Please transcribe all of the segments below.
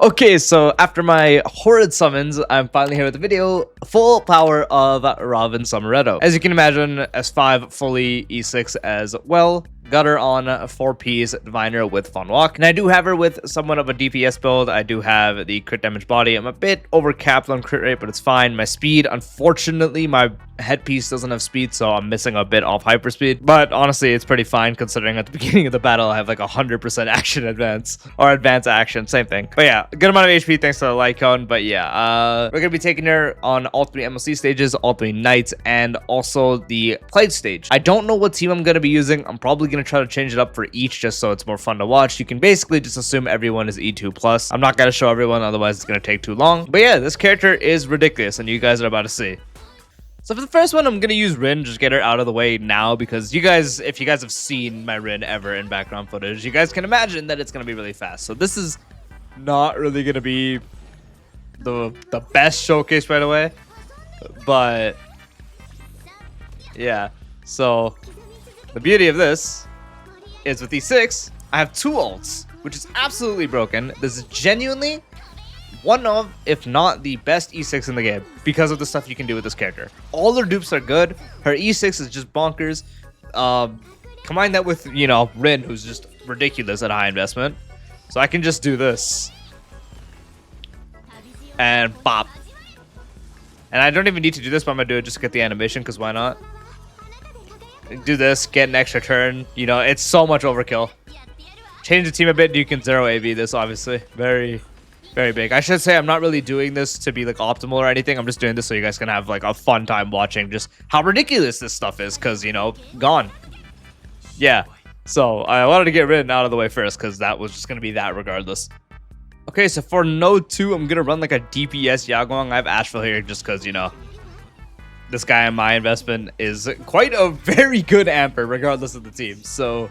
Okay, so after my horrid summons, I'm finally here with the video, full power of Robin Summeretto. As you can imagine, S5 fully E6 as well. Got her on 4P's Diviner with Fun Walk. And I do have her with somewhat of a DPS build. I do have the crit damage body. I'm a bit overcapped on crit rate, but it's fine. My speed, unfortunately, my headpiece doesn't have speed, so I'm missing a bit off hyperspeed. But honestly, it's pretty fine considering at the beginning of the battle, I have like 100% action advance or advance action, same thing. But yeah, good amount of HP thanks to the light cone. But yeah, we're gonna be taking her on all 3 MLC stages, all 3 nights, and also the Plight stage. I don't know what team I'm gonna be using. I'm probably gonna try to change it up for each just so it's more fun to watch. You can basically just assume everyone is E2 plus. I'm not gonna show everyone, otherwise it's gonna take too long. But yeah, this character is ridiculous, and you guys are about to see. So for the first one, I'm gonna use Rin, just get her out of the way now, because you guys, if you guys have seen my Rin ever in background footage, you guys can imagine that it's gonna be really fast. So this is not really gonna be the best showcase right away, but yeah. So the beauty of this is with E6, I have 2 ults, which is absolutely broken. This is genuinely one of, if not the best E6 in the game because of the stuff you can do with this character. All her dupes are good. Her E6 is just bonkers. Combine that with, you know, Rin, who's just ridiculous at high investment. So I can just do this. And bop. And I don't even need to do this, but I'm going to do it just to get the animation, because why not? Do this, get an extra turn. You know, it's so much overkill. Change the team a bit, you can 0 AB this, obviously. Very big. I should say I'm not really doing this to be like optimal or anything. I'm just doing this so you guys can have like a fun time watching just how ridiculous this stuff is, because, you know, gone. Yeah. So I wanted to get Rin out of the way first, because that was just going to be that regardless. Okay, so for node 2, I'm going to run like a DPS Yaguang. I have Asheville here just because, you know, this guy in my investment is quite a very good amper regardless of the team. So,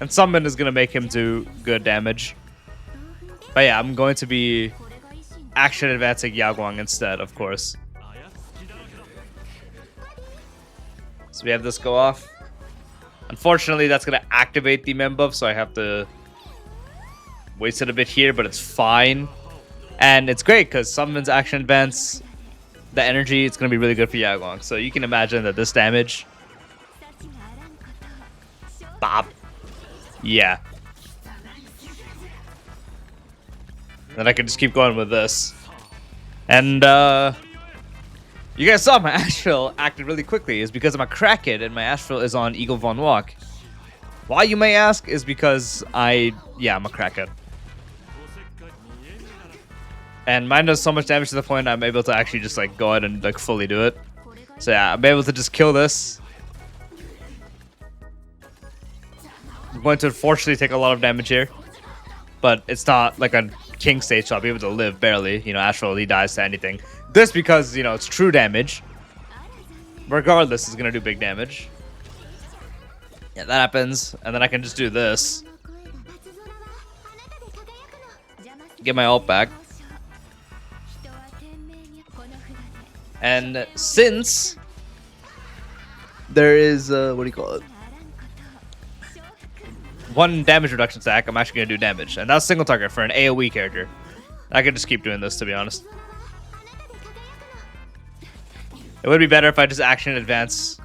and Summon is going to make him do good damage. But yeah, I'm going to be action advancing Yaguang instead, of course. So we have this go off. Unfortunately, that's going to activate the mem buff, so I have to waste it a bit here, but it's fine. And it's great because Summon's action advance, the energy, it's going to be really good for Yaguang. So you can imagine that this damage... Bop. Yeah. Then I can just keep going with this. And, you guys saw my Asheville acted really quickly. Is because I'm a crackhead and my Asheville is on Eagle Von Walk. Why, you may ask, is because I'm a crackhead. And mine does so much damage to the point I'm able to actually just, like, go ahead and, like, fully do it. So, yeah, I'm able to just kill this. I'm going to unfortunately take a lot of damage here. But it's not like a king stage, so I'll be able to live barely. You know, Asheville, he dies to anything. This because, you know, it's true damage. Regardless, it's going to do big damage. Yeah, that happens. And then I can just do this. Get my ult back. And since there is, what do you call it? 1 damage reduction stack, I'm actually going to do damage. And that's single target for an AoE character. I could just keep doing this, to be honest. It would be better if I just action advance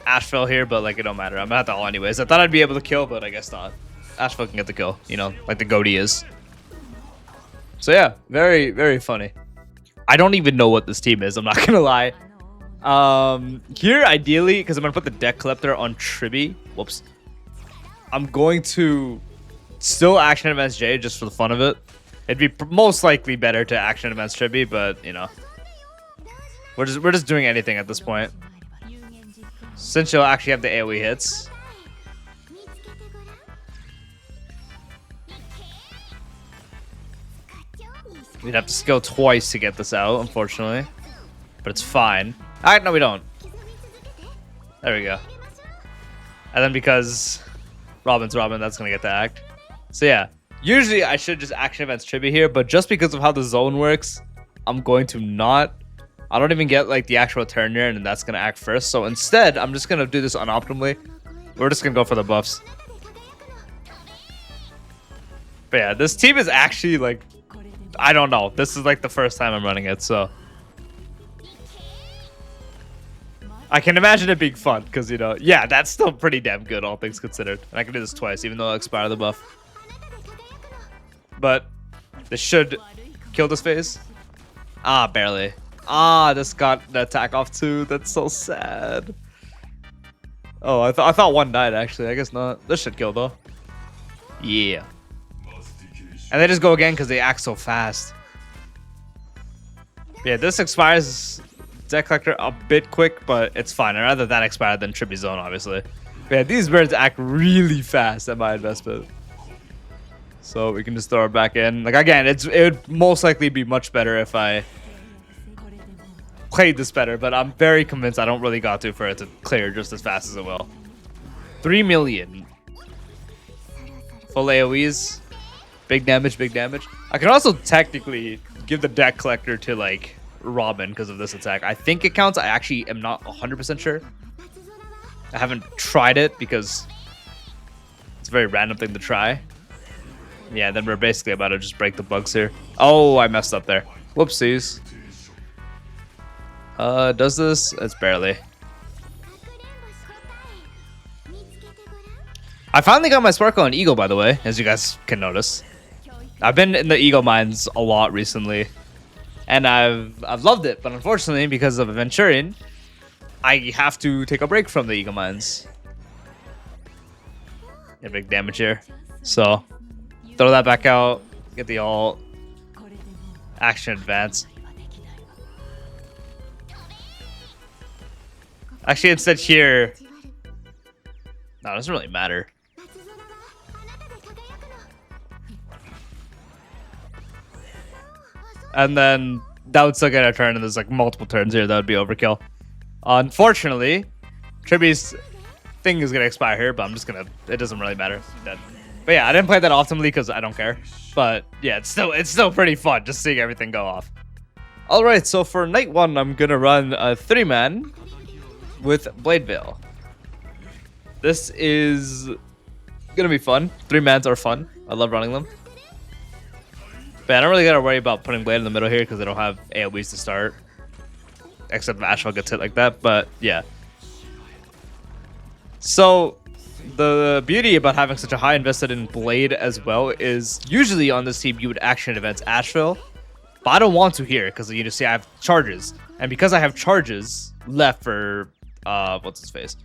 Asheville here, but like it don't matter. I'm at the all anyways. I thought I'd be able to kill, but I guess not. Asheville can get the kill, you know, like the goatee is. So yeah, very funny. I don't even know what this team is, I'm not gonna lie. Here, ideally, because I'm gonna put the deck collector on Tribby. Whoops. I'm going to still action advance J just for the fun of it. It'd be most likely better to action advance Tribby, but you know, we're just doing anything at this point. Since you'll actually have the AoE hits. We'd have to skill twice to get this out, unfortunately. But it's fine. Alright, no we don't. There we go. And then because Robin's Robin, that's gonna get the act. So yeah. Usually I should just action advance Tribute here, but just because of how the zone works, I'm going to not. I don't even get like the actual turn here, and that's gonna act first. So instead, I'm just gonna do this unoptimally. We're just gonna go for the buffs. But yeah, this team is actually like, I don't know. This is like the first time I'm running it, so I can imagine it being fun because, you know, yeah, that's still pretty damn good, all things considered. And I can do this twice, even though I'll expire the buff. But this should kill this phase. Ah, barely. Ah, this got the attack off too. That's so sad. Oh, I thought one died actually. I guess not. This should kill though. Yeah. And they just go again because they act so fast. Yeah, this expires Deck Collector a bit quick, but it's fine. I'd rather that expire than Trippy Zone, obviously. But yeah, these birds act really fast at my investment. So we can just throw it back in. Like, again, it would most likely be much better if I played this better, but I'm very convinced I don't really got to for it to clear just as fast as it will. 3 million. Full AoEs. Big damage, big damage. I can also technically give the Deck Collector to, like, Robin because of this attack. I think it counts. I actually am not 100% sure. I haven't tried it because it's a very random thing to try. Yeah, then we're basically about to just break the bugs here. Oh, I messed up there. Whoopsies. Does this? It's barely. I finally got my Sparkle and Eagle, by the way, as you guys can notice. I've been in the Eagle mines a lot recently, and I've loved it. But unfortunately, because of Aventuring, I have to take a break from the Eagle mines. Yeah, big damage here. So throw that back out. Get the ult. Action advance. Actually, instead here. No, it doesn't really matter. And then that would still get a turn, and there's like multiple turns here. That would be overkill. Unfortunately, Trippy's thing is gonna expire here, but I'm just gonna. It doesn't really matter. But yeah, I didn't play that optimally because I don't care. But yeah, it's still pretty fun just seeing everything go off. All right, so for night one, I'm gonna run a 3-man with Blade Veil. This is gonna be fun. 3-mans are fun. I love running them. But I don't really gotta worry about putting Blade in the middle here because I don't have AoEs to start. Except if Asheville gets hit like that, but yeah. So the beauty about having such a high invested in Blade as well is usually on this team you would action advance Asheville. But I don't want to here because you just see I have charges. And because I have charges left for what's his face?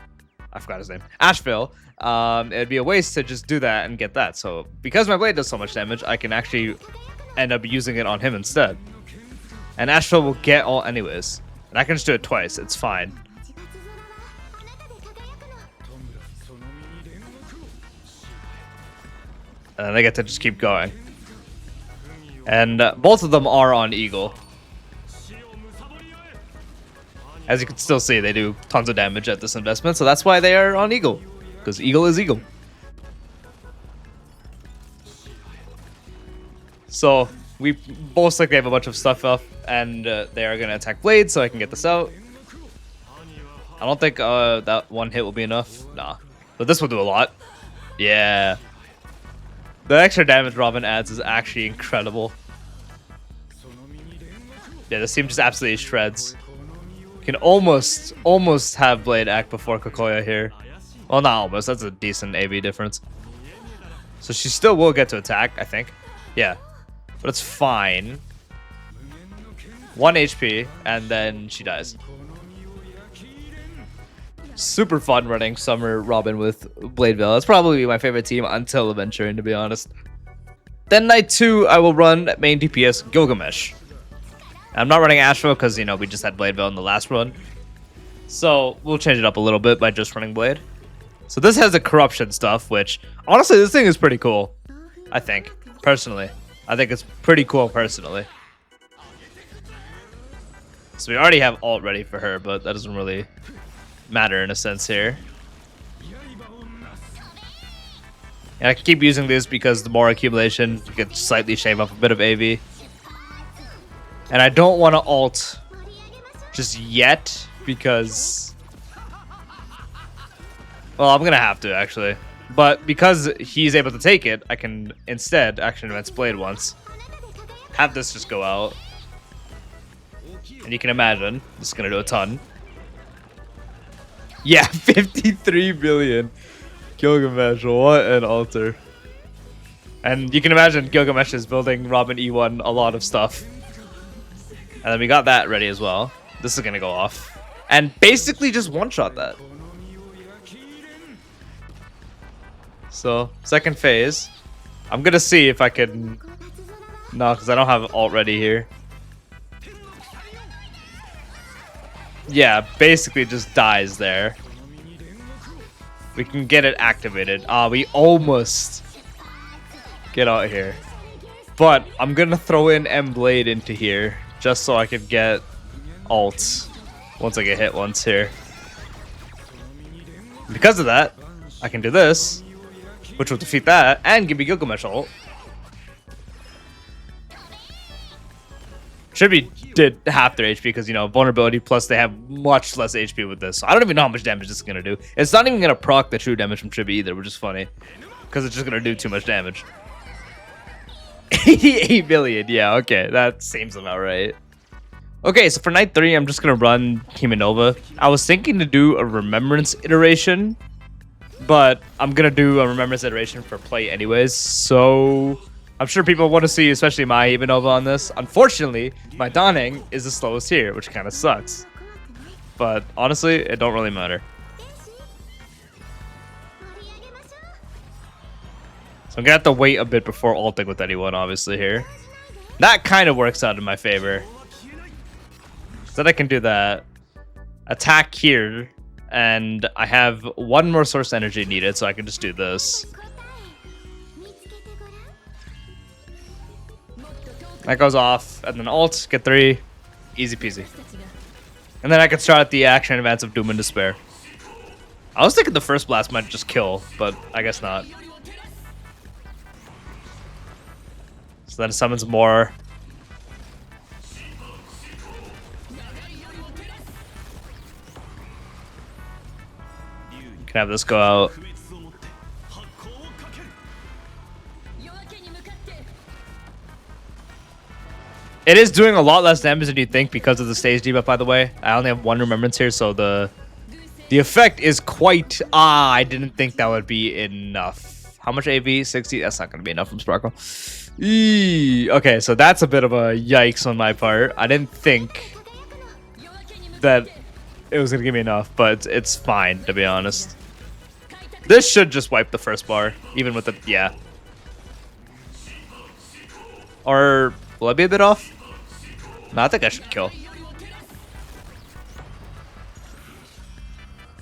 I forgot his name. Asheville. It'd be a waste to just do that and get that. So because my Blade does so much damage, I can actually end up using it on him instead. And Asheville will get all anyways. And I can just do it twice. It's fine. And then they get to just keep going. And both of them are on Eagle. As you can still see, they do tons of damage at this investment. So that's why they are on Eagle. Because Eagle is Eagle. So we both likely have a bunch of stuff up. And they are going to attack Blade so I can get this out. I don't think that one hit will be enough. Nah. But this will do a lot. Yeah. The extra damage Robin adds is actually incredible. Yeah, this team just absolutely shreds. You can almost have Blade act before Kokoya here. Well, not almost. That's a decent AV difference. So she still will get to attack, I think. Yeah. But it's fine. 1 HP, and then she dies. Super fun running Summer Robin with Blade Veil. That's probably my favorite team until Aventuring, to be honest. Then night 2, I will run main DPS Gilgamesh. I'm not running Asheville because, you know, we just had Blade Veil in the last run. So we'll change it up a little bit by just running Blade. So this has the corruption stuff, which, honestly, this thing is pretty cool. I think, personally. I think it's pretty cool, personally. So we already have ult ready for her, but that doesn't really matter in a sense here. And I can keep using this because the more accumulation, you can slightly shave up a bit of AV. And I don't want to ult just yet because... Well, I'm going to have to, actually. But because he's able to take it, I can instead action advance Blade once. Have this just go out. And you can imagine, this is going to do a ton. Yeah, 53 billion. Gilgamesh, what an altar. And you can imagine Gilgamesh is building Robin E1 a lot of stuff. And then we got that ready as well. This is going to go off. And basically just one-shot that. So, second phase. I'm going to see if I can... No, because I don't have alt ready here. Yeah, basically just dies there. We can get it activated. We almost get out here. But I'm going to throw in M-Blade into here. Just so I could get ults once I get hit once here. Because of that, I can do this, which will defeat that, and give me Gilgamesh ult. Tribute did half their HP because, you know, vulnerability, plus they have much less HP with this. So I don't even know how much damage this is going to do. It's not even going to proc the true damage from Tribute either, which is funny. Because it's just going to do too much damage. 88 billion, yeah, okay, that seems about right. Okay, so for night 3, I'm just gonna run Himenova. I was thinking to do a Remembrance iteration, but I'm gonna do a Remembrance iteration for Plight anyways, so I'm sure people want to see, especially my Himenova on this. Unfortunately, my Dawning is the slowest here, which kind of sucks. But honestly, it don't really matter. So I'm gonna have to wait a bit before ulting with anyone, obviously, here. That kind of works out in my favor. So that I can do that. Attack here. And I have one more source energy needed, so I can just do this. That goes off, and then ult, get 3. Easy peasy. And then I can start the action advance of Doom and Despair. I was thinking the first blast might just kill, but I guess not. So then it summons more. You can have this go out. It is doing a lot less damage than you think because of the stage debuff, by the way. I only have 1 remembrance here, so the effect is quite... I didn't think that would be enough. How much AV? 60? That's not going to be enough from Sparkle. Okay, so that's a bit of a yikes on my part. I didn't think that it was going to give me enough, but it's fine, to be honest. This should just wipe the first bar, even with the... Yeah. Or will I be a bit off? No, I think I should kill.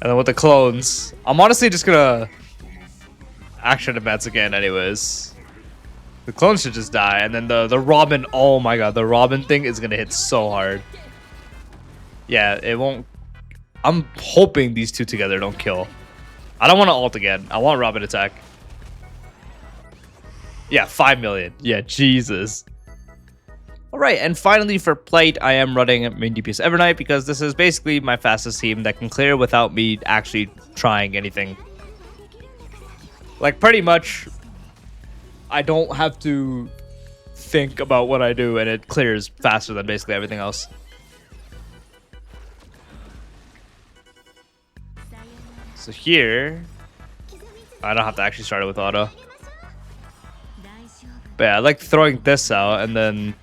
And then with the clones, I'm honestly just going to action advance again anyways. The clone should just die, and then the Robin, oh my god, the Robin thing is gonna hit so hard. Yeah, it won't... I'm hoping these two together don't kill. I don't want to ult again. I want Robin attack. Yeah, 5 million. Yeah, Jesus. Alright, and finally for Plight, I am running main DPS Evernight because this is basically my fastest team that can clear without me actually trying anything. Like, pretty much... I don't have to think about what I do, and it clears faster than basically everything else. So here, I don't have to actually start it with auto. But yeah, I like throwing this out, and then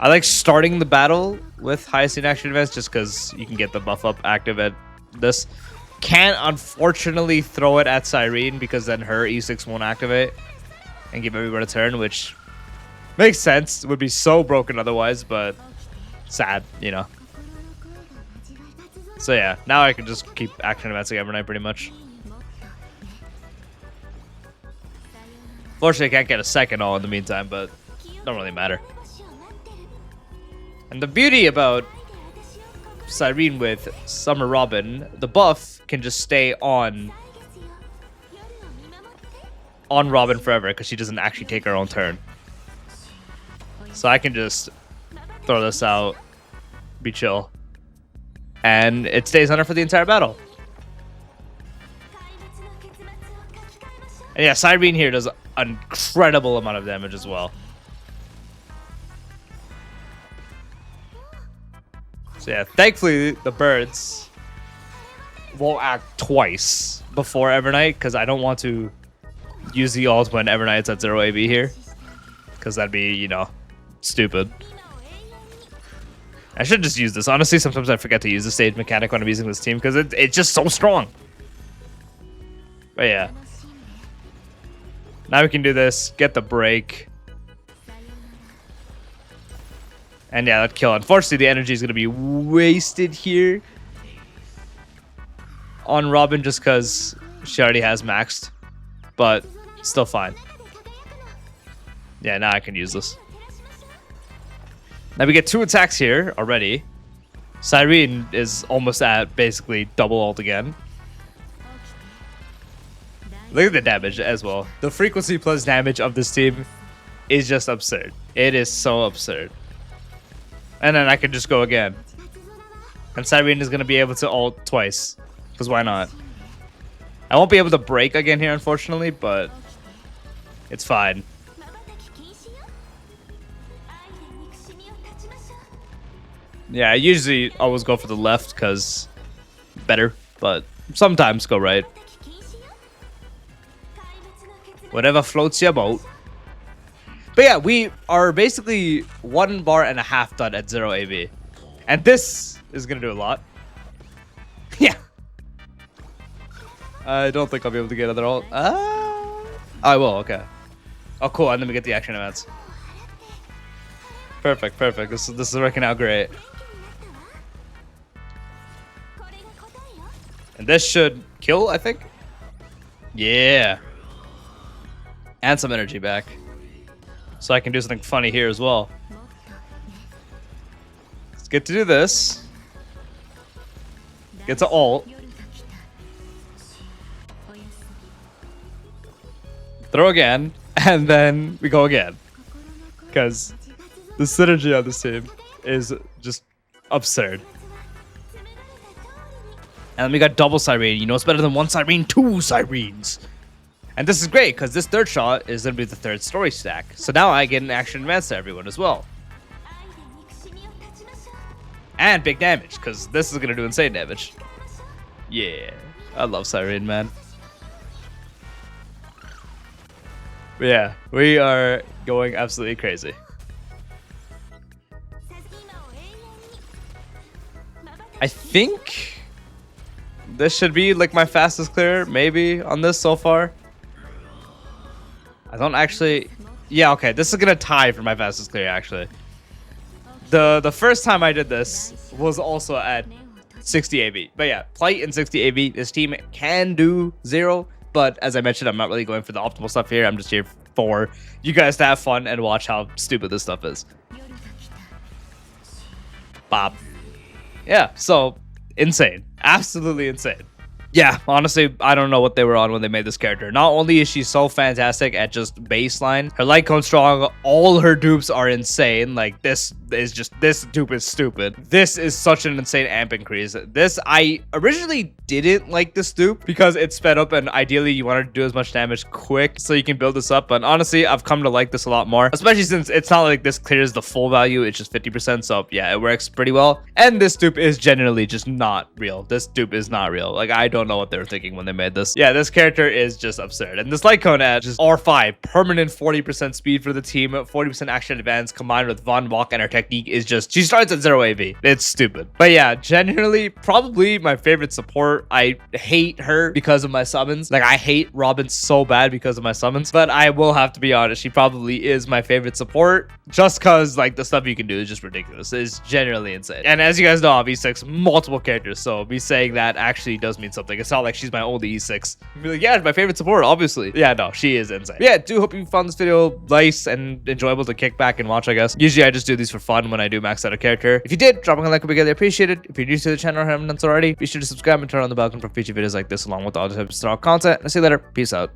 I like starting the battle with highest in action advance just because you can get the buff up active at this. Can't unfortunately throw it at Cyrene because then her E6 won't activate and give everyone a turn, which makes sense. It would be so broken otherwise, but sad, you know. So yeah, now I can just keep action advancing Evernight pretty much. Fortunately, I can't get a second all in the meantime, but don't really matter. And the beauty about Cyrene with Summer Robin, the buff can just stay on Robin forever because she doesn't actually take her own turn. So I can just throw this out, be chill, and it stays on her for the entire battle. And yeah, Cyrene here does an incredible amount of damage as well. So yeah, thankfully the birds won't act twice before Evernight, because I don't want to use the ult when Evernight's at 0 AB here, because that'd be, you know, stupid. I should just use this. Honestly, sometimes I forget to use the stage mechanic when I'm using this team, because it's just so strong. But yeah. Now we can do this, get the break. And yeah, that kill. Unfortunately, the energy is going to be wasted here on Robin just because she already has maxed. But still fine. Yeah, now I can use this. Now we get 2 attacks here already. Cyrene is almost at basically double ult again. Look at the damage as well. The frequency plus damage of this team is just absurd. It is so absurd. And then I can just go again. And Cyrene is going to be able to ult twice. Because why not? I won't be able to break again here, unfortunately, but it's fine. Yeah, I usually always go for the left because better, but sometimes go right. Whatever floats your boat. But yeah, we are basically 1.5 bars done at 0 AV. And this is going to do a lot. Yeah. I don't think I'll be able to get other ult. I will, okay. Oh, cool, and then we get the action events. Perfect, perfect. This is working out great. And this should kill, I think. Yeah. And some energy back. So I can do something funny here as well. Let's get to do this. Get to ult. Throw again. And then we go again. Because the synergy on this team is just absurd. And then we got double Cyrene. You know it's better than 1 Cyrene, 2 Cyrenes. And this is great, because this third shot is going to be the third story stack. So now I get an action advance to everyone as well. And big damage, because this is going to do insane damage. Yeah, I love Cyrene, man. But yeah, we are going absolutely crazy. I think this should be like my fastest clear, maybe, on this so far. I don't actually... Yeah, okay, this is gonna tie for my fastest clear, actually. The first time I did this was also at 60 AV. But yeah, Plight and 60 AV, this team can do 0. But as I mentioned, I'm not really going for the optimal stuff here. I'm just here for you guys to have fun and watch how stupid this stuff is. Bob. Yeah, so insane. Absolutely insane. Yeah, honestly, I don't know what they were on when they made this character. Not only is she so fantastic at just baseline, her light cone strong, all her dupes are insane. Like, this dupe is stupid. This is such an insane amp increase. This, I originally didn't like this dupe because it's sped up and ideally you want to do as much damage quick so you can build this up. But honestly, I've come to like this a lot more, especially since it's not like this clears the full value. It's just 50%. So yeah, it works pretty well. And this dupe is genuinely just not real. This dupe is not real. Like, I don't know what they were thinking when they made this. Yeah, this character is just absurd. And this light cone at just R5, permanent 40% speed for the team, 40% action advance combined with Von Walk and her technique is just, she starts at 0 AV. It's stupid. But yeah, genuinely probably my favorite support. I hate her because of my summons. Like, I hate Robin so bad because of my summons, but I will have to be honest, she probably is my favorite support just because like the stuff you can do is just ridiculous. It's genuinely insane. And as you guys know, I've E6 multiple characters, so me saying that actually does mean something. It's not like she's my only E6. I'd be like, yeah, my favorite support, obviously. Yeah, no, she is insane. But yeah, do hope you found this video nice and enjoyable to kick back and watch, I guess. Usually I just do these for fun when I do max out a character. If you did, dropping a like would be greatly appreciated. If you're new to the channel or haven't done so already, be sure to subscribe and turn on the bell for future videos like this along with all the types of content. I'll see you later. Peace out.